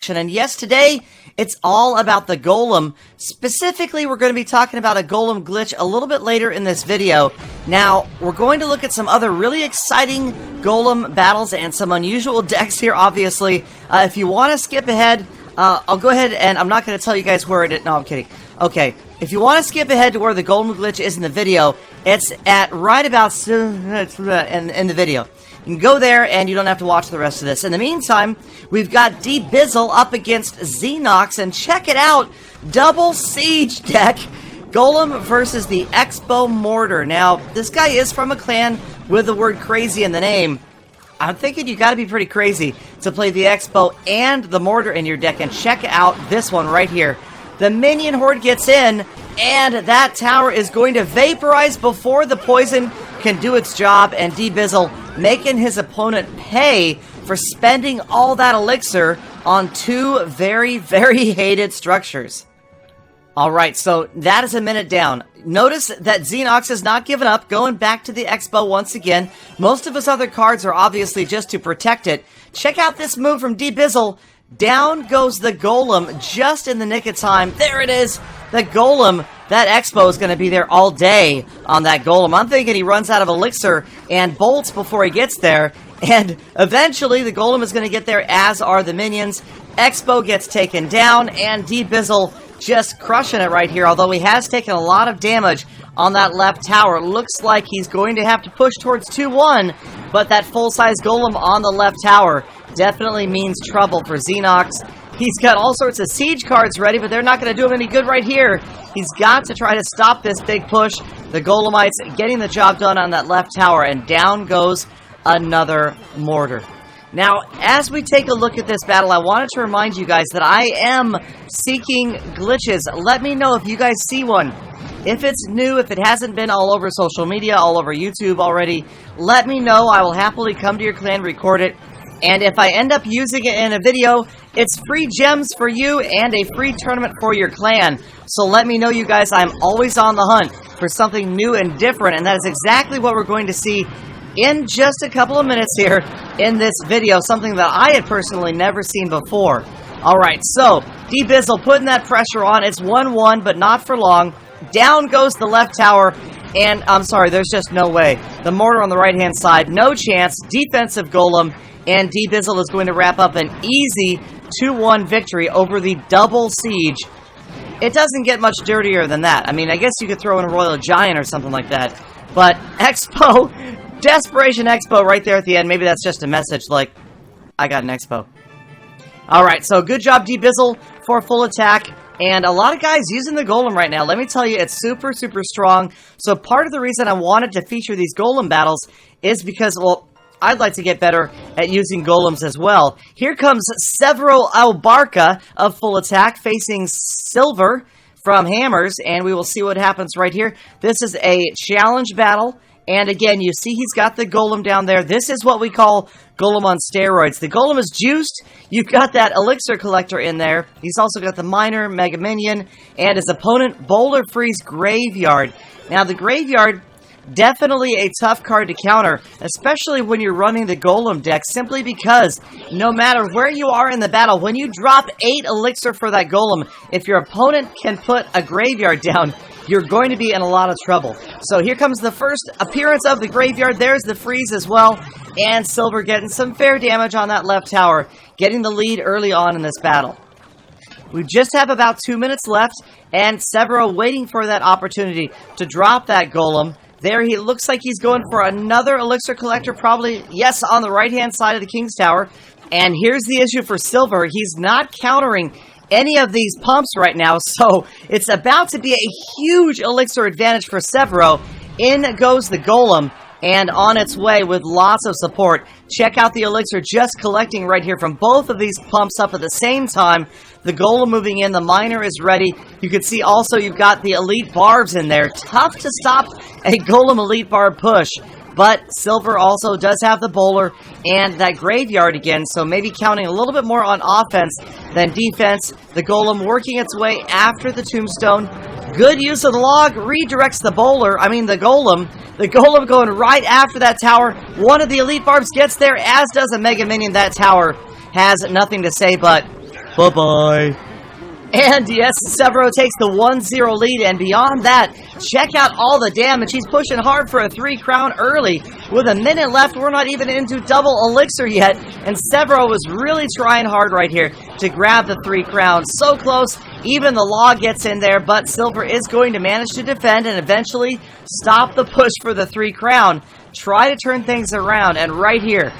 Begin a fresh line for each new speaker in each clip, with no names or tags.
action. And yes, today, it's all about the Golem. Specifically, we're going to be talking about a Golem glitch a little bit later in this video. Now, we're going to look at some other really exciting Golem battles and some unusual decks here, obviously. If you want to skip ahead, I'll go ahead and I'm not going to tell you guys where it is. No, I'm kidding. Okay, if you want to skip ahead to where the Golem glitch is in the video, it's at right about in the video. You can go there and you don't have to watch the rest of this. In the meantime, we've got dBizzle up against Xenox, and check it out, double siege deck, Golem versus the Expo Mortar. Now, this guy is from a clan with the word crazy in the name. I'm thinking you gotta be pretty crazy to play the Expo and the Mortar in your deck, and check out this one right here. The minion horde gets in, and that tower is going to vaporize before the poison can do its job, and dBizzle making his opponent pay for spending all that elixir on two very, very hated structures. Alright, so that is a minute down. Notice that Xenox is not giving up, going back to the Expo once again. Most of his other cards are obviously just to protect it. Check out this move from dBizzle. Down goes the Golem just in the nick of time. There it is, the Golem. That Expo is going to be there all day on that Golem. I'm thinking he runs out of elixir and bolts before he gets there. And eventually the Golem is going to get there, as are the minions. Expo gets taken down, and dBizzle just crushing it right here. Although he has taken a lot of damage on that left tower. Looks like he's going to have to push towards 2-1. But that full-size Golem on the left tower definitely means trouble for Xenox. He's got all sorts of siege cards ready, but they're not going to do him any good right here. He's got to try to stop this big push. The Golemites getting the job done on that left tower, and down goes another mortar. Now, as we take a look at this battle, I wanted to remind you guys that I am seeking glitches. Let me know if you guys see one. If it's new, if it hasn't been all over social media, all over YouTube already, let me know. I will happily come to your clan, record it. And if I end up using it in a video, it's free gems for you and a free tournament for your clan. So let me know, you guys. I'm always on the hunt for something new and different, and that is exactly what we're going to see in just a couple of minutes here in this video. Something that I had personally never seen before. Alright, so dBizzle putting that pressure on. It's 1-1, but not for long. Down goes the left tower. And I'm sorry, there's just no way. The mortar on the right-hand side, no chance. Defensive Golem. And dBizzle is going to wrap up an easy 2-1 victory over the double siege. It doesn't get much dirtier than that. I mean, I guess you could throw in a Royal Giant or something like that. But Expo, Desperation Expo right there at the end. Maybe that's just a message like, I got an Expo. Alright, so good job dBizzle for full attack. And a lot of guys using the Golem right now. Let me tell you, it's super, super strong. So part of the reason I wanted to feature these Golem battles is because, well, I'd like to get better at using Golems as well. Here comes Severo Albarca of full attack facing Silver from Hammers, and we will see what happens right here. This is a challenge battle, and again, you see he's got the Golem down there. This is what we call Golem on steroids. The Golem is juiced. You've got that Elixir Collector in there. He's also got the Miner, Mega Minion, and his opponent, Boulder Freeze Graveyard. Now, the Graveyard, definitely a tough card to counter, especially when you're running the Golem deck, simply because no matter where you are in the battle, when you drop 8 elixir for that Golem, if your opponent can put a Graveyard down, you're going to be in a lot of trouble. So here comes the first appearance of the Graveyard. There's the freeze as well, and Silver getting some fair damage on that left tower, getting the lead early on in this battle. We just have about 2 minutes left, and Severo waiting for that opportunity to drop that Golem. There he looks like he's going for another Elixir Collector, probably, yes, on the right-hand side of the King's Tower. And here's the issue for Silver. He's not countering any of these pumps right now, so it's about to be a huge Elixir advantage for Severo. In goes the Golem, and on its way with lots of support. Check out the Elixir just collecting right here from both of these pumps up at the same time. The Golem moving in, the Miner is ready. You can see also you've got the Elite Barbs in there. Tough to stop a Golem Elite Barb push. But Silver also does have the Bowler and that Graveyard again, so maybe counting a little bit more on offense than defense. The Golem working its way after the Tombstone. Good use of the log, redirects the Bowler, the Golem. The Golem going right after that tower. One of the Elite Barbs gets there, as does a Mega Minion. That tower has nothing to say but Bye-bye. And yes, Severo takes the 1-0 lead, and beyond that, check out all the damage. He's pushing hard for a 3 crown early. With a minute left, we're not even into double elixir yet, and Severo was really trying hard right here to grab the 3 crowns. So close, even the log gets in there, but Silver is going to manage to defend and eventually stop the push for the 3 crown. Try to turn things around, and right here,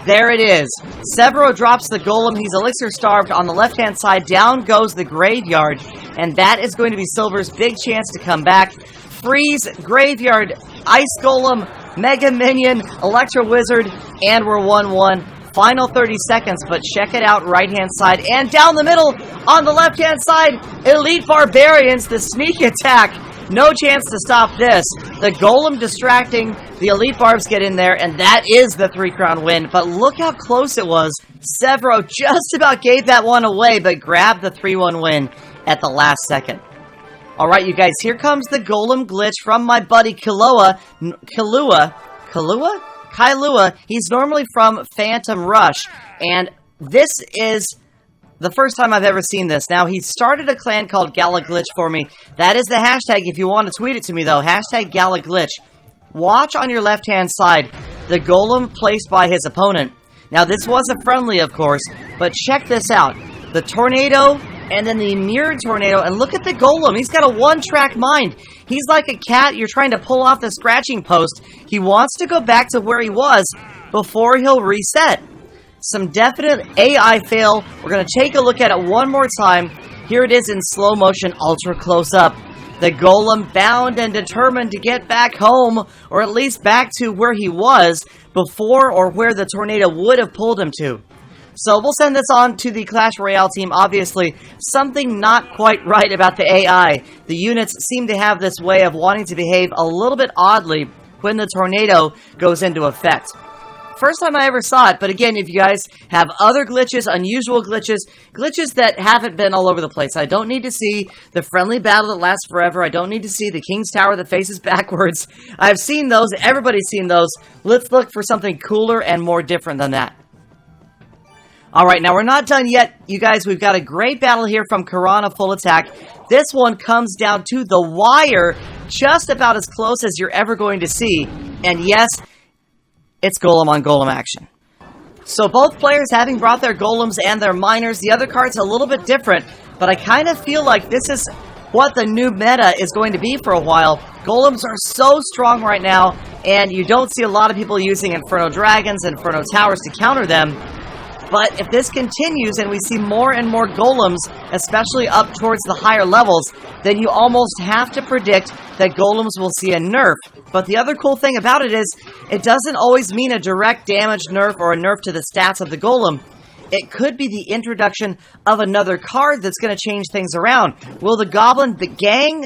there it is. Severo drops the golem. He's elixir starved on the left-hand side. Down goes the graveyard. And that is going to be Silver's big chance to come back. Freeze, graveyard, ice golem, mega minion, electro wizard, and we're 1-1. Final 30 seconds, but check it out, right-hand side. And down the middle, on the left-hand side, Elite Barbarians, the sneak attack. No chance to stop this. The golem distracting, the Elite Barbs get in there, and that is the 3 crown win. But look how close it was. Severo just about gave that one away, but grabbed the 3-1 win at the last second. Alright, you guys, here comes the golem glitch from my buddy Kailua. He's normally from Phantom Rush, and this is the first time I've ever seen this. Now, he started a clan called Galaglitch for me. That is the hashtag if you want to tweet it to me, though. Hashtag Galaglitch. Watch on your left-hand side the golem placed by his opponent. Now, this was a friendly, of course, but check this out. The tornado, and then the mirrored tornado, and look at the golem. He's got a one-track mind. He's like a cat you're trying to pull off the scratching post. He wants to go back to where he was before he'll reset. Some definite AI fail. We're going to take a look at it one more time. Here it is in slow motion, ultra close up. The golem bound and determined to get back home, or at least back to where he was before, or where the tornado would have pulled him to. So we'll send this on to the Clash Royale team. Obviously, something not quite right about the AI. The units seem to have this way of wanting to behave a little bit oddly when the tornado goes into effect. First time I ever saw it, but again, if you guys have other glitches, unusual glitches, glitches that haven't been all over the place, I don't need to see the friendly battle that lasts forever, I don't need to see the King's Tower that faces backwards. I've seen those, everybody's seen those. Let's look for something cooler and more different than that. Alright, now we're not done yet, you guys. We've got a great battle here from Karana Full Attack. This one comes down to the wire, just about as close as you're ever going to see. And yes, it's golem on golem action. So both players having brought their golems and their miners. The other card's a little bit different, but I kind of feel like this is what the new meta is going to be for a while. Golems are so strong right now, and you don't see a lot of people using Inferno Dragons and Inferno Towers to counter them. But if this continues and we see more and more golems, especially up towards the higher levels, then you almost have to predict that golems will see a nerf. But the other cool thing about it is, it doesn't always mean a direct damage nerf or a nerf to the stats of the golem. It could be the introduction of another card that's going to change things around. Will the Goblin Gang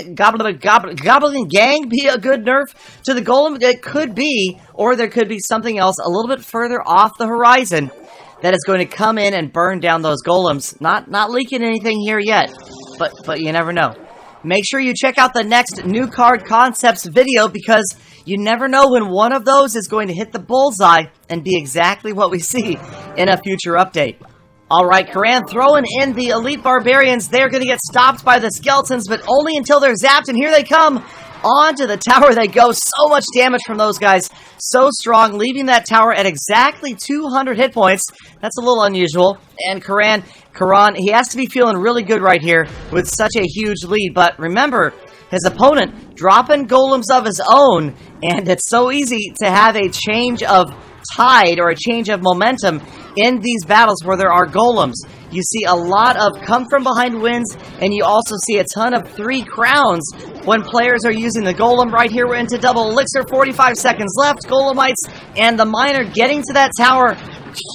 be a good nerf to the golem? It could be, or there could be something else a little bit further off the horizon that is going to come in and burn down those golems. Not leaking anything here yet, but you never know. Make sure you check out the next new card concepts video, because you never know when one of those is going to hit the bullseye and be exactly what we see in a future update. Alright, Karan throwing in the Elite Barbarians. They're going to get stopped by the skeletons, but only until they're zapped, and here they come. Onto the tower they go. So much damage from those guys. So strong, leaving that tower at exactly 200 hit points. That's a little unusual. And Karan, he has to be feeling really good right here with such a huge lead. But remember, his opponent dropping golems of his own, and it's so easy to have a change of tide or a change of momentum in these battles where there are golems. You see a lot of come from behind wins, and you also see a ton of 3 crowns when players are using the golem. Right here, we're into double elixir, 45 seconds left. Golemites and the miner getting to that tower.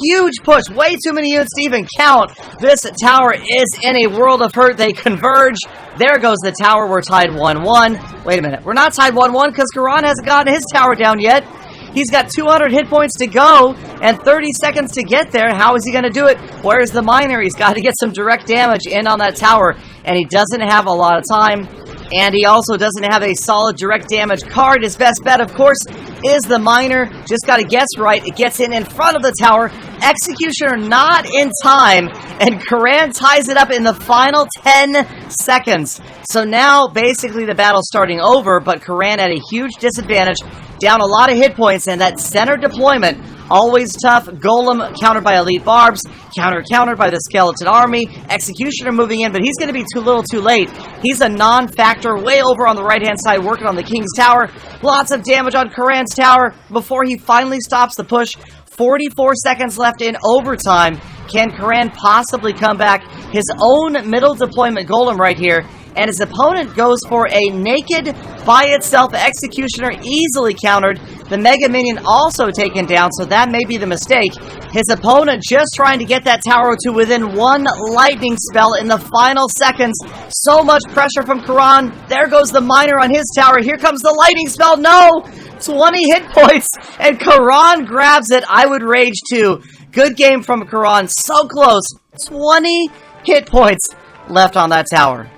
Huge push, way too many units to even count. This tower is in a world of hurt. They converge. There goes the tower. We're tied 1-1. Wait a minute, we're not tied 1-1 because Karan hasn't gotten his tower down yet. He's got 200 hit points to go and 30 seconds to get there. How is he going to do it? Where's the miner? He's got to get some direct damage in on that tower, and he doesn't have a lot of time. And he also doesn't have a solid direct damage card. His best bet, of course, is the miner. Just got to guess right. It gets in front of the tower. Executioner not in time, and Karan ties it up in the final 10 seconds. So now, basically, the battle's starting over, but Karan at a huge disadvantage, down a lot of hit points, and that center deployment, always tough. Golem countered by elite barbs, countered by the skeleton army. Executioner moving in, but he's going to be too little too late. He's a non-factor way over on the right-hand side, working on the King's Tower. Lots of damage on Karan's tower before he finally stops the push. 44 seconds left in overtime. Can Karan possibly come back? His own middle deployment golem right here. And his opponent goes for a naked, by itself executioner, easily countered. The Mega Minion also taken down, so that may be the mistake. His opponent just trying to get that tower to within one lightning spell in the final seconds. So much pressure from Karan. There goes the miner on his tower. Here comes the lightning spell. No! 20 hit points, and Karan grabs it. I would rage too. Good game from Karan. So close. 20 hit points left on that tower.